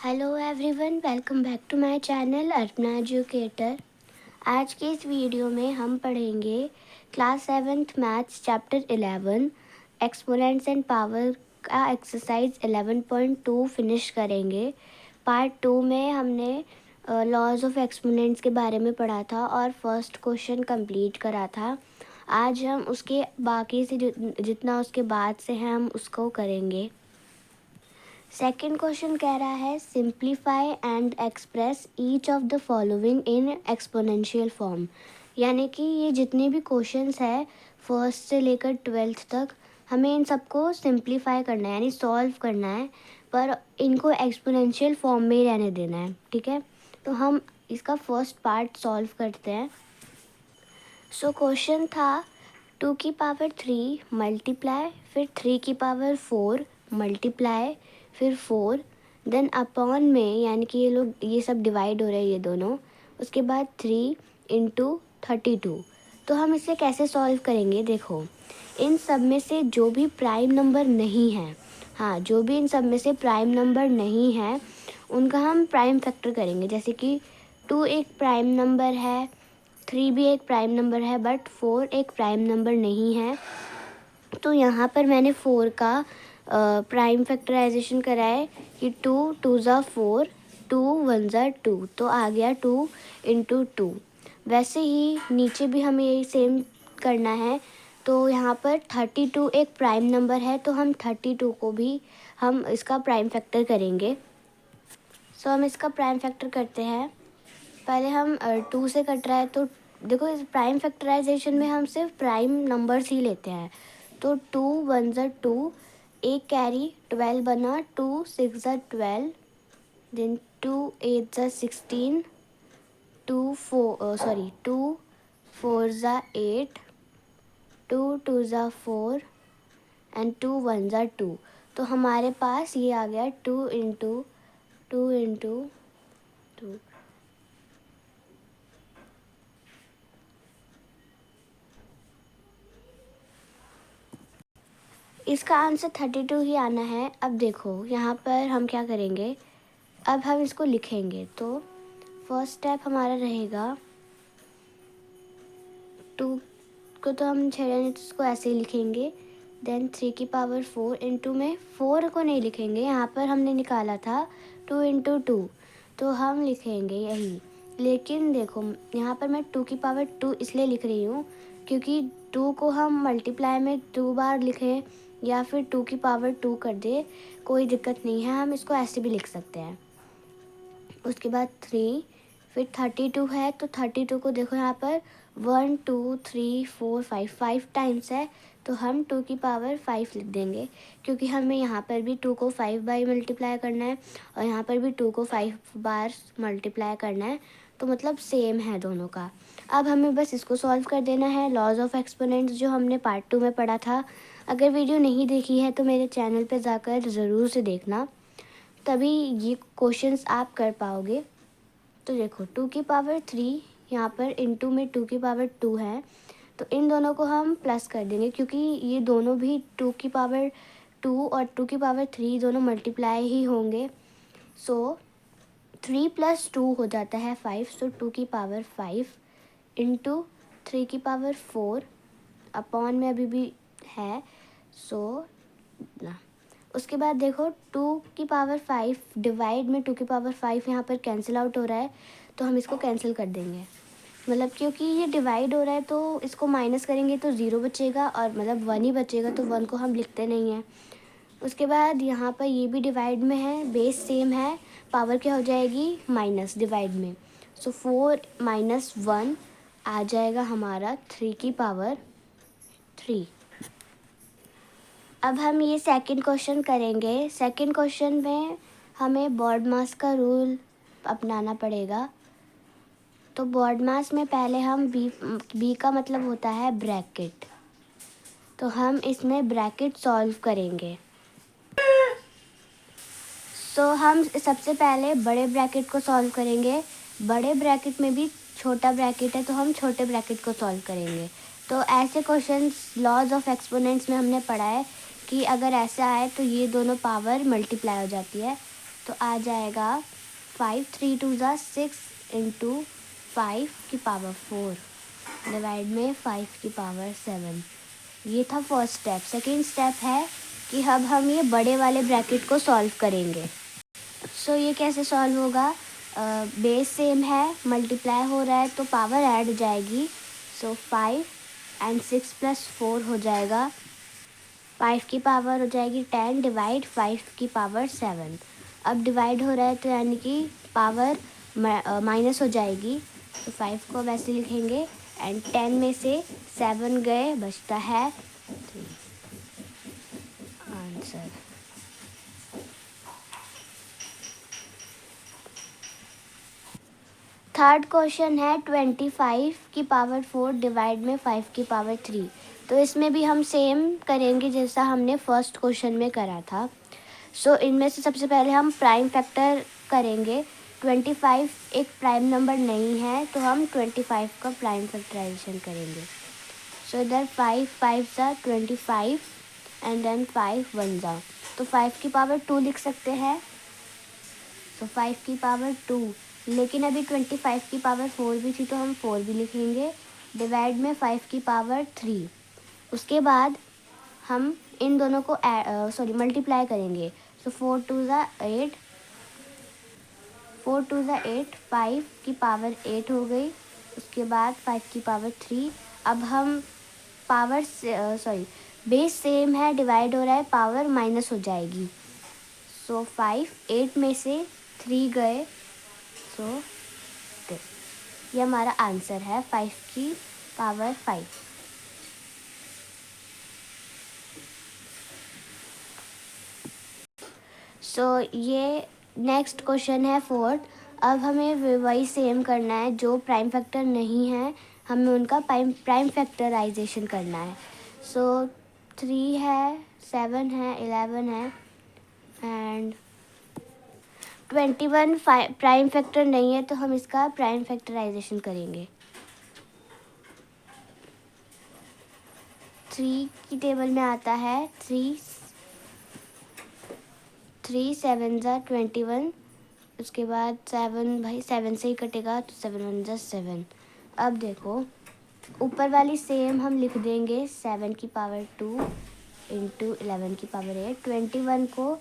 Hello everyone, welcome back to my channel Arpana educator. आज के इस वीडियो में हम पढ़ेंगे class 7th maths chapter 11 exponents and power का एक्सरसाइज 11.2 फिनिश करेंगे। पार्ट 2 में हमने लॉज ऑफ एक्सपोनेंट्स के बारे में पढ़ा था और फर्स्ट क्वेश्चन कंप्लीट करा था। आज हम उसके बाकी से जितना उसके बाद से है हम उसको करेंगे। सेकेंड क्वेश्चन कह रहा है simplify and express each of the following in exponential form. यानी कि ये जितने भी क्वेश्चंस है फर्स्ट से लेकर 12th तक हमें इन सबको सिंप्लीफाई करना है यानी सॉल्व करना है, पर इनको एक्सपोनेंशियल फॉर्म में ही रहने देना है। ठीक है, तो हम इसका फर्स्ट पार्ट सॉल्व करते हैं। सो क्वेश्चन था 2 की पावर 3 मल्टीप्लाई, फिर 3 की पावर 4 मल्टीप्लाई, फिर 4 देन अपॉन में, यानी कि ये सब डिवाइड हो रहे हैं ये दोनों। उसके बाद 3 इंटू 32। तो हम इसे कैसे सॉल्व करेंगे? देखो, इन सब में से जो भी प्राइम नंबर नहीं है, हाँ, जो भी इन सब में से प्राइम नंबर नहीं है उनका हम प्राइम फैक्टर करेंगे। जैसे कि 2 एक प्राइम नंबर है, 3 भी एक प्राइम नंबर है, बट 4 एक प्राइम नंबर नहीं है। तो यहाँ पर मैंने 4 का प्राइम फैक्टराइजेशन करा है कि 2 2 ज़ा 4, 2 1 ज़ा 2, तो आ गया 2 इंटू 2। वैसे ही नीचे भी हमें यही सेम करना है। तो यहाँ पर 32 एक प्राइम नंबर है, तो हम 32 को भी हम इसका प्राइम फैक्टर करेंगे। सो हम इसका प्राइम फैक्टर करते हैं। पहले हम 2 से कट रहा है, तो देखो इस प्राइम फैक्टराइजेशन में हम सिर्फ प्राइम नंबर्स ही लेते हैं। तो 2 1 ज़ा 2, एक कैरी 12 बना, 2 6 ज़ा 12, देन 2 8 ज़ा 16, 2 4 ज़ा 8, 2 2 ज़ा 4 एंड 2 1 ज़ा 2। तो हमारे पास ये आ गया 2 इंटू 2 इंटू 2। इसका आंसर 32 ही आना है। अब देखो यहाँ पर हम क्या करेंगे, अब हम इसको लिखेंगे। तो फर्स्ट स्टेप हमारा रहेगा 2 को तो हम छेड़ेंगे तो इसको ऐसे ही लिखेंगे। देन 3 की पावर 4 इंटू में 4 को नहीं लिखेंगे, यहाँ पर हमने निकाला था 2 इंटू 2, तो हम लिखेंगे यही। लेकिन देखो यहाँ पर मैं 2 की पावर 2 इसलिए लिख रही हूँ क्योंकि 2 को हम मल्टीप्लाई में 2 बार लिखें या फिर 2 की पावर 2 कर दे, कोई दिक्कत नहीं है, हम इसको ऐसे भी लिख सकते हैं। उसके बाद 3, फिर 32 है, तो 32 को देखो यहाँ पर 1 2 3 4 5 टाइम्स है, तो हम 2 की पावर 5 लिख देंगे क्योंकि हमें यहाँ पर भी 2 को 5 बाई मल्टीप्लाई करना है और यहाँ पर भी 2 को 5 बार मल्टीप्लाई करना है, तो मतलब सेम है दोनों का। अब हमें बस इसको सॉल्व कर देना है। लॉज ऑफ एक्सपोनेंट्स जो हमने पार्ट 2 में पढ़ा था, अगर वीडियो नहीं देखी है तो मेरे चैनल पे जाकर ज़रूर से देखना, तभी ये क्वेश्चंस आप कर पाओगे। तो देखो 2 की पावर 3 यहाँ पर इंटू में 2 की पावर 2 है, तो इन दोनों को हम प्लस कर देंगे क्योंकि ये दोनों भी 2 की पावर 2 और 2 की पावर 3 दोनों मल्टीप्लाई ही होंगे। सो 3 + 2 हो जाता है 5, सो 2 की पावर 5 इंटू 3 की पावर 4 अपॉन में अभी भी है, सो ना। उसके बाद देखो 2 की पावर 5 डिवाइड में 2 की पावर 5 यहाँ पर कैंसिल आउट हो रहा है, तो हम इसको कैंसिल कर देंगे। मतलब क्योंकि ये डिवाइड हो रहा है तो इसको माइनस करेंगे तो 0 बचेगा और मतलब 1 ही बचेगा, तो 1 को हम लिखते नहीं हैं। उसके बाद यहाँ पर ये भी डिवाइड में है, बेस सेम है, पावर क्या हो जाएगी माइनस डिवाइड में। सो 4 - 1 आ जाएगा हमारा 3 की पावर 3। अब हम ये सेकंड क्वेश्चन करेंगे। सेकंड क्वेश्चन में हमें बॉडमास का रूल अपनाना पड़ेगा। तो बॉडमास में पहले हम बी का मतलब होता है ब्रैकेट, तो हम इसमें ब्रैकेट सॉल्व करेंगे। तो हम सबसे पहले बड़े ब्रैकेट को सॉल्व करेंगे। बड़े ब्रैकेट में भी छोटा ब्रैकेट है, तो हम छोटे ब्रैकेट को सॉल्व करेंगे। तो ऐसे क्वेश्चंस लॉज ऑफ एक्सपोनेंट्स में हमने पढ़ा है कि अगर ऐसा आए तो ये दोनों पावर मल्टीप्लाई हो जाती है। तो आ जाएगा 5, 3 2 ज़ा 6 इंटू 5 की पावर 4 डिवाइड में 5 की पावर 7। ये था फर्स्ट स्टेप। सेकेंड स्टेप है कि अब हम ये बड़े वाले ब्रैकेट को सॉल्व करेंगे। सो ये कैसे सॉल्व होगा? बेस सेम है, मल्टीप्लाई हो रहा है तो पावर ऐड हो जाएगी। सो 5 एंड 6 + 4 हो जाएगा, 5 की पावर हो जाएगी 10 डिवाइड 5 की पावर 7। अब डिवाइड हो रहा है तो यानी कि पावर माइनस हो जाएगी, तो 5 को वैसे लिखेंगे एंड 10 में से 7 गए, बचता है 3। आंसर। थर्ड क्वेश्चन है 25 की पावर 4 डिवाइड में 5 की पावर 3। तो इसमें भी हम सेम करेंगे जैसा हमने फर्स्ट क्वेश्चन में करा था। सो इनमें से सबसे पहले हम प्राइम फैक्टर करेंगे। 25 एक प्राइम नंबर नहीं है तो हम 25 का प्राइम फैक्टराइजेशन करेंगे। सो इधर 5 5 ज़ा 25 एंड देन 5 1 ज़ा, तो 5 की पावर 2 लिख सकते हैं। तो 5 की पावर 2, लेकिन अभी 25 की पावर 4 भी थी तो हम 4 भी लिखेंगे डिवाइड में 5 की पावर 3। उसके बाद हम इन दोनों को मल्टीप्लाई करेंगे। सो 4 2 ज़ा 8, 4 2 ज़ा 8, 5 की पावर 8 हो गई। उसके बाद 5 की पावर 3। अब हम पावर बेस सेम है, डिवाइड हो रहा है, पावर माइनस हो जाएगी। सो 5 8 में से 3 गए, सो ये हमारा आंसर है 5 की पावर 5। सो ये नेक्स्ट क्वेश्चन है फोर्थ। अब हमें वही सेम करना है, जो प्राइम फैक्टर नहीं है हमें उनका प्राइम फैक्टराइजेशन करना है। सो 3 है, 7 है, 11 है एंड 21 प्राइम फैक्टर नहीं है तो हम इसका प्राइम फैक्टराइजेशन करेंगे। 3 की टेबल में आता है 3 7 ज़ा 21। उसके बाद 7, भाई 7 से ही कटेगा तो 7 1 ज़ा 7। अब देखो ऊपर वाली सेम हम लिख देंगे 7 की पावर 2 इंटू 11 की पावर 8। 21 को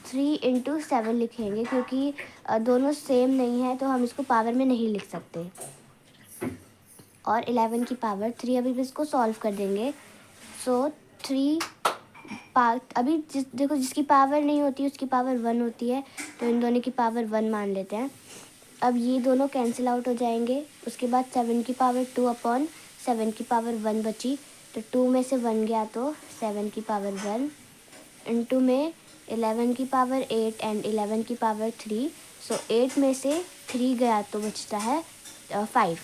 3 इंटू 7 लिखेंगे क्योंकि दोनों सेम नहीं है तो हम इसको पावर में नहीं लिख सकते। और 11 की पावर 3 अभी भी इसको सॉल्व कर देंगे। सो 3 अभी देखो जिसकी पावर नहीं होती उसकी पावर 1 होती है, तो इन दोनों की पावर 1 मान लेते हैं। अब ये दोनों कैंसिल आउट हो जाएंगे। उसके बाद 7 की पावर 2 अपॉन 7 की पावर 1 बची, तो 2 में से 1 गया तो 7 की पावर 1 इंटू में 11 की पावर 8 एंड 11 की पावर 3। सो 8 में से 3 गया तो बचता है 5,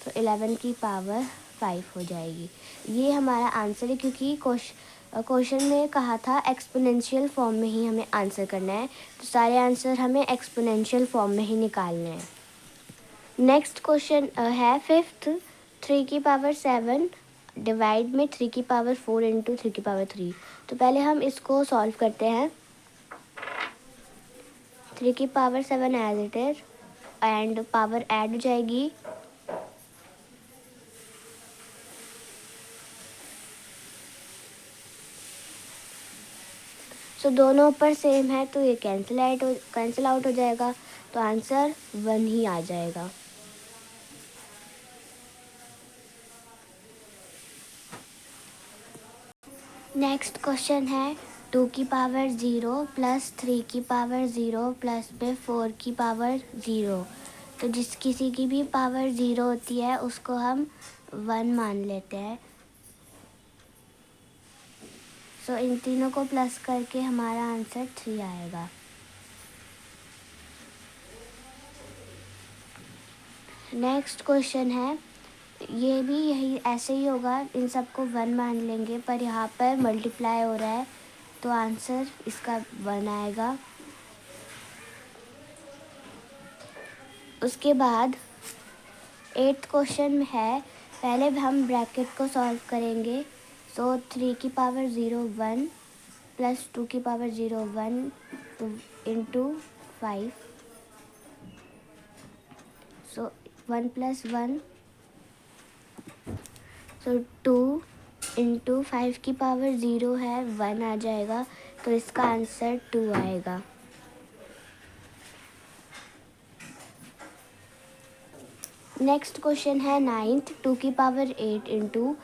तो 11 की पावर 5 हो जाएगी। ये हमारा आंसर है क्योंकि क्वेश्चन में कहा था एक्सपोनेंशियल फॉर्म में ही हमें आंसर करना है, तो सारे आंसर हमें एक्सपोनेंशियल फॉर्म में ही निकालने हैं। नेक्स्ट क्वेश्चन है फिफ्थ। 3 की पावर 7 डिवाइड में 3 की पावर 4 इंटू 3 की पावर 3। तो पहले हम इसको सॉल्व करते हैं। 3 की power 7 as it is and power add हो जाएगी। सो दोनों ऊपर सेम है तो ये कैंसिल आउट हो जाएगा, तो आंसर 1 ही आ जाएगा। नेक्स्ट क्वेश्चन है 2 की पावर 0 प्लस 3 की पावर 0 प्लस में 4 की पावर 0। तो किसी की भी पावर 0 होती है उसको हम 1 मान लेते हैं। सो इन तीनों को प्लस करके हमारा आंसर 3 आएगा। नेक्स्ट क्वेश्चन है, ये भी यही ऐसे ही होगा, इन सबको 1 मान लेंगे पर यहाँ पर मल्टीप्लाई हो रहा है तो आंसर इसका 1 आएगा। उसके बाद 8th क्वेश्चन है, पहले हम ब्रैकेट को सॉल्व करेंगे। सो 3 की पावर 0 1 प्लस 2 की पावर 0 1 तो into 5. So 1 plus 1, so 2 into 5 की पावर 0 है, 1 आ जाएगा, तो इसका आंसर 2 आएगा। नेक्स्ट क्वेश्चन है 9th, 2 की पावर 8 इंटू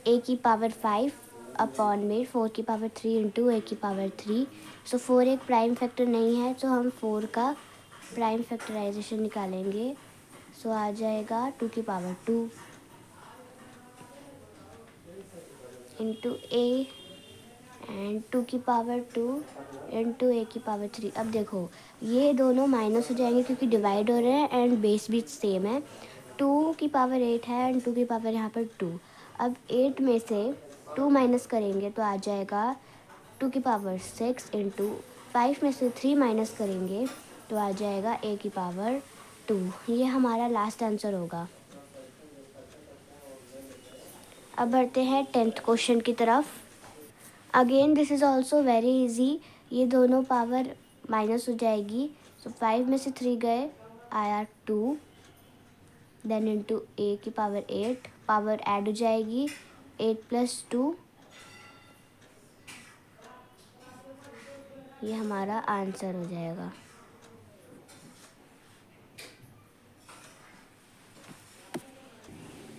ए की पावर 5 अपॉन में 4 की पावर 3 इंटू ए की पावर 3। सो 4 एक प्राइम फैक्टर नहीं है, तो हम 4 का प्राइम फैक्टराइजेशन निकालेंगे। सो आ जाएगा 2 की पावर 2 इंटू ए एंड 2 की पावर 2 इंटू ए की पावर 3। अब देखो ये दोनों माइनस हो जाएंगे क्योंकि डिवाइड हो रहे हैं एंड बेस भी सेम है। 2 की पावर 8 है एंड 2 की पावर यहाँ पर 2। अब 8 में से 2 माइनस करेंगे तो आ जाएगा 2 की पावर 6 इंटू 5 में से 3 माइनस करेंगे तो आ जाएगा ए की पावर 2। ये हमारा लास्ट आंसर होगा। अब बढ़ते हैं 10th क्वेश्चन की तरफ। Again this is also very easy. ये दोनों पावर माइनस हो जाएगी। सो 5 में से 3 गए, आया 2, देन इंटू ए की पावर 8, पावर ऐड हो जाएगी 8 प्लस 2, ये हमारा आंसर हो जाएगा।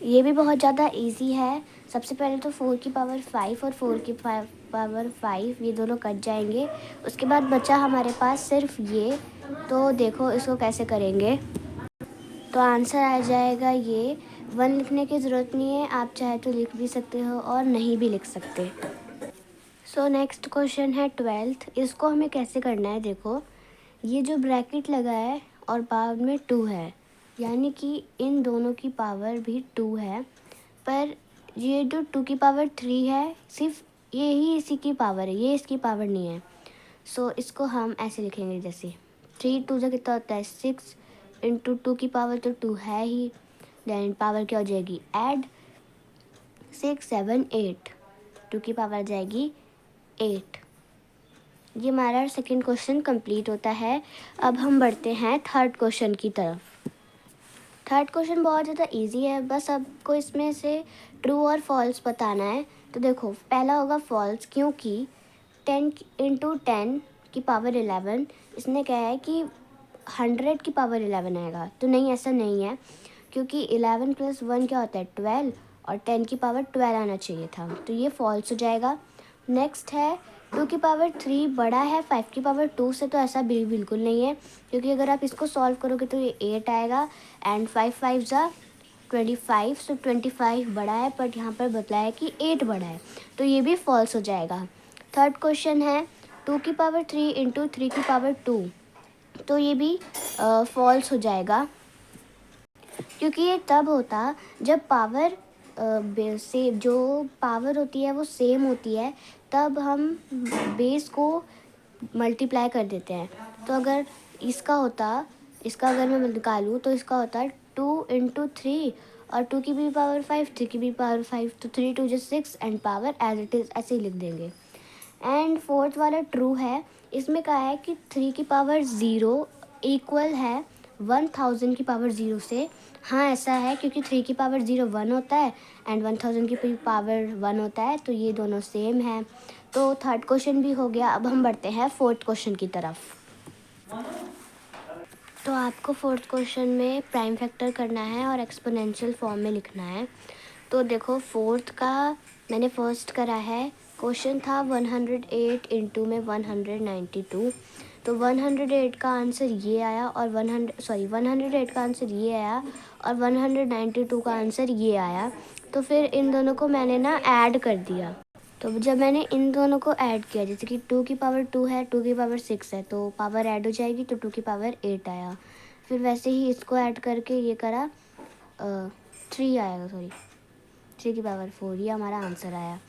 ये भी बहुत ज़्यादा इजी है। सबसे पहले तो 4 की पावर 5 और 4 की पावर 5 ये दोनों कट जाएंगे। उसके बाद बचा हमारे पास सिर्फ ये, तो देखो इसको कैसे करेंगे। तो आंसर आ जाएगा ये। 1 लिखने की ज़रूरत नहीं है, आप चाहे तो लिख भी सकते हो और नहीं भी लिख सकते। सो नेक्स्ट क्वेश्चन है 12th। इसको हमें कैसे करना है, देखो ये जो ब्रैकेट लगा है और बाद में 2 है, यानी कि इन दोनों की पावर भी 2 है, पर ये जो 2 की पावर 3 है सिर्फ ये ही इसी की पावर है, ये इसकी पावर नहीं है। सो इसको हम ऐसे लिखेंगे जैसे 3 2 से कितना होता है 6 इंटू 2 की पावर तो 2 है ही, देन पावर क्या हो जाएगी ऐड 6 7 8, 2 की पावर आ जाएगी 8। ये हमारा सेकंड क्वेश्चन कंप्लीट होता है। अब हम बढ़ते हैं थर्ड क्वेश्चन की तरफ। थर्ड क्वेश्चन बहुत ज़्यादा इजी है, बस आपको इसमें से ट्रू और फॉल्स बताना है। तो देखो पहला होगा फॉल्स, क्योंकि 10 इंटू 10 की पावर 11, इसने कहा है कि 100 की पावर 11 आएगा। तो नहीं, ऐसा नहीं है, क्योंकि 11 प्लस 1 क्या होता है 12, और 10 की पावर 12 आना चाहिए था, तो ये फॉल्स हो जाएगा। नेक्स्ट है 2 की पावर 3 बड़ा है 5 की पावर 2 से, तो ऐसा बिल्कुल नहीं है, क्योंकि अगर आप इसको सॉल्व करोगे तो ये 8 आएगा एंड 5 5 ज़ा 25, सो 25 बड़ा है, बट यहाँ पर बताया कि 8 बड़ा है, तो ये भी फॉल्स हो जाएगा। थर्ड क्वेश्चन है 2 की पावर 3 इंटू 3 की पावर 2, तो ये भी फॉल्स हो जाएगा, क्योंकि ये तब होता जब पावर से जो पावर होती है वो सेम होती है, तब हम बेस को मल्टीप्लाई कर देते हैं। तो अगर इसका होता, इसका अगर मैं निकालूँ तो इसका होता 2 इंटू 3, और 2 की भी पावर 5, 3 की भी पावर 5, तो 3 2 जो 6 and power as it is ऐसे ही लिख देंगे। एंड फोर्थ वाला ट्रू है। इसमें कहा है कि 3 की पावर 0 इक्वल है 1000 की पावर 0 से। हाँ ऐसा है, क्योंकि 3 की पावर 0 1 होता है एंड 1000 की पावर 1 होता है, तो ये दोनों सेम है। तो थर्ड क्वेश्चन भी हो गया। अब हम बढ़ते हैं फोर्थ क्वेश्चन की तरफ। तो आपको फोर्थ क्वेश्चन में प्राइम फैक्टर करना है और एक्सपोनेंशियल फॉर्म में लिखना है। तो देखो फोर्थ का मैंने फर्स्ट करा है। क्वेश्चन था 108 इंटू में 192, तो 108 का आंसर ये आया और 108 का आंसर ये आया और 192 का आंसर ये आया। तो फिर इन दोनों को मैंने ना ऐड कर दिया। तो जब मैंने इन दोनों को ऐड किया, जैसे कि 2 की पावर 2 है, 2 की पावर 6 है, तो पावर ऐड हो जाएगी, तो 2 की पावर 8 आया। फिर वैसे ही इसको ऐड करके ये करा 3 आएगा, 3 की पावर 4, ये हमारा आंसर आया।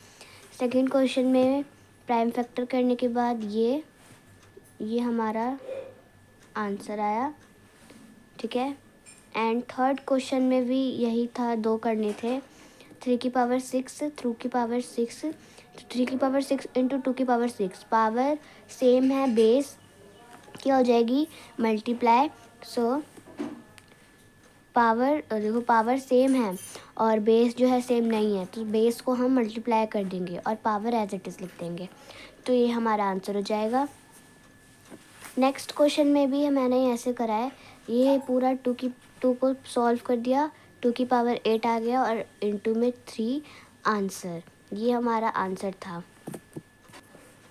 सेकंड क्वेश्चन में प्राइम फैक्टर करने के बाद ये हमारा आंसर आया, ठीक है। एंड थर्ड क्वेश्चन में भी यही था, 2 करने थे। 3 की पावर 6, 2 की पावर 6, 3 की पावर 6 इंटू 2 की पावर 6, पावर सेम है बेस, क्या हो जाएगी, मल्टीप्लाई। सो पावर, देखो पावर सेम है और बेस जो है सेम नहीं है, तो बेस को हम मल्टीप्लाई कर देंगे और पावर एज इट इज़ लिख देंगे, तो ये हमारा आंसर हो जाएगा। नेक्स्ट क्वेश्चन में भी मैंने ऐसे करा है, ये पूरा 2 को सॉल्व कर दिया, 2 की पावर 8 आ गया और इनटू में 3 आंसर, ये हमारा आंसर था।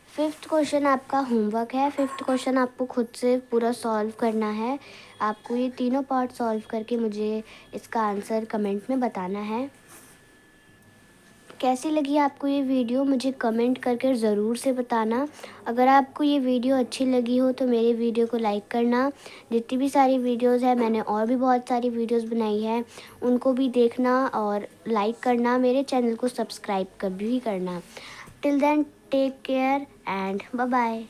फिफ्थ क्वेश्चन आपका होमवर्क है। फिफ्थ क्वेश्चन आपको खुद से पूरा सॉल्व करना है। आपको ये तीनों पार्ट सॉल्व करके मुझे इसका आंसर कमेंट में बताना है। कैसी लगी आपको ये वीडियो मुझे कमेंट करके ज़रूर से बताना। अगर आपको ये वीडियो अच्छी लगी हो तो मेरे वीडियो को लाइक करना। जितनी भी सारी वीडियोस है, मैंने और भी बहुत सारी वीडियोस बनाई है, उनको भी देखना और लाइक करना। मेरे चैनल को सब्सक्राइब कर भी करना। Till then take care and bye bye.